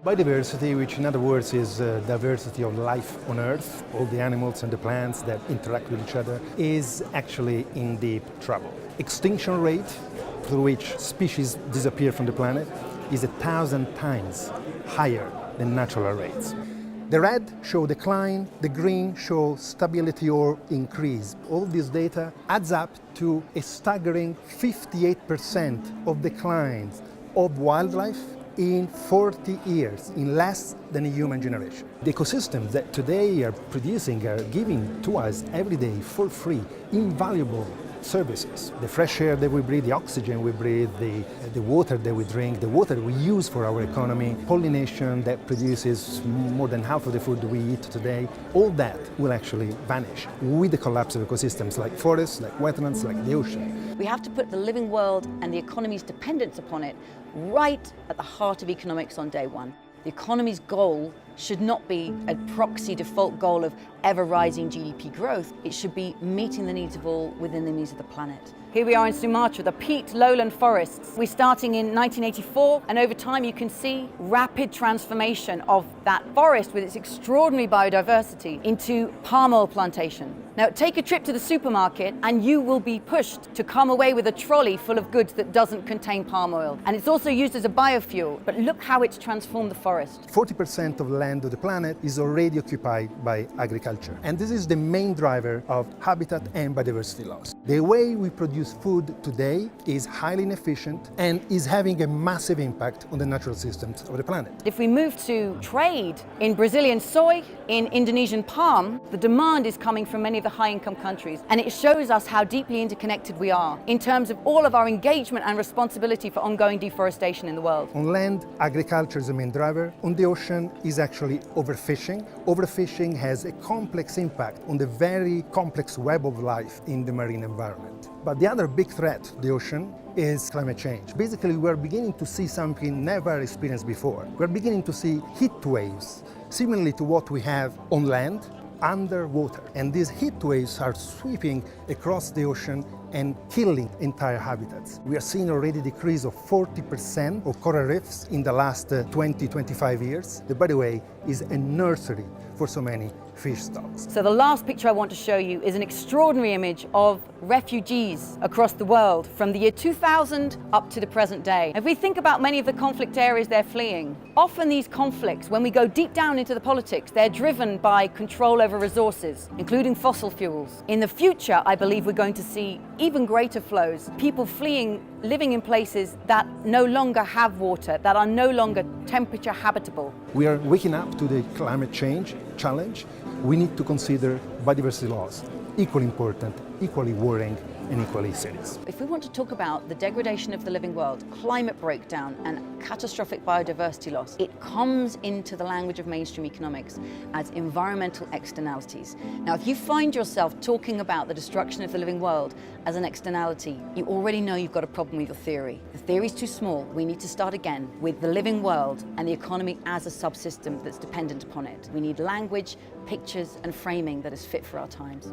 Biodiversity, which in other words is diversity of life on Earth, all the animals and the plants that interact with each other, is actually in deep trouble. Extinction rate, through which species disappear from the planet, is 1,000 times higher than natural rates. The red show decline, the green show stability or increase. All this data adds up to a staggering 58% of declines of wildlife in 40 years, in less than a human generation. The ecosystems that today are producing are giving to us every day for free invaluable services. The fresh air that we breathe, the oxygen we breathe, the water that we drink, the water we use for our economy, pollination that produces more than half of the food we eat today, all that will actually vanish with the collapse of ecosystems like forests, like wetlands, like the ocean. We have to put the living world and the economy's dependence upon it right at the heart of economics on day one. The economy's goal should not be a proxy default goal of ever-rising GDP growth. It should be meeting the needs of all within the needs of the planet. Here we are in Sumatra, the peat lowland forests. We're starting in 1984, and over time you can see rapid transformation of that forest with its extraordinary biodiversity into palm oil plantation. Now, take a trip to the supermarket and you will be pushed to come away with a trolley full of goods that doesn't contain palm oil. And it's also used as a biofuel, but look how it's transformed the forest. 40% of land of the planet is already occupied by agriculture. And this is the main driver of habitat and biodiversity loss. The way we produce food today is highly inefficient and is having a massive impact on the natural systems of the planet. If we move to trade in Brazilian soy, in Indonesian palm, the demand is coming from many of the high-income countries, and it shows us how deeply interconnected we are in terms of all of our engagement and responsibility for ongoing deforestation in the world. On land, agriculture is the main driver. On the ocean is actually overfishing. Overfishing has a complex impact on the very complex web of life in the marine environment. But the other big threat to the ocean is climate change. Basically, we're beginning to see something never experienced before. We're beginning to see heat waves, similarly to what we have on land, underwater. And these heat waves are sweeping across the ocean and killing entire habitats. We are seeing already a decrease of 40% of coral reefs in the last 20-25 years. That, by the way, is a nursery for so many fish stocks. So the last picture I want to show you is an extraordinary image of refugees across the world from the year 2000 up to the present day. If we think about many of the conflict areas they're fleeing, often these conflicts, when we go deep down into the politics, they're driven by control over resources, including fossil fuels. In the future, I believe we're going to see even greater flows, people fleeing, living in places that no longer have water, that are no longer temperature habitable. We are waking up to the climate change challenge. We need to consider biodiversity loss, equally important, equally worrying, and equally serious. If we want to talk about the degradation of the living world, climate breakdown, and catastrophic biodiversity loss, it comes into the language of mainstream economics as environmental externalities. Now, if you find yourself talking about the destruction of the living world as an externality, you already know you've got a problem with your theory. The theory's too small. We need to start again with the living world and the economy as a subsystem that's dependent upon it. We need language, pictures, and framing that is fit for our times.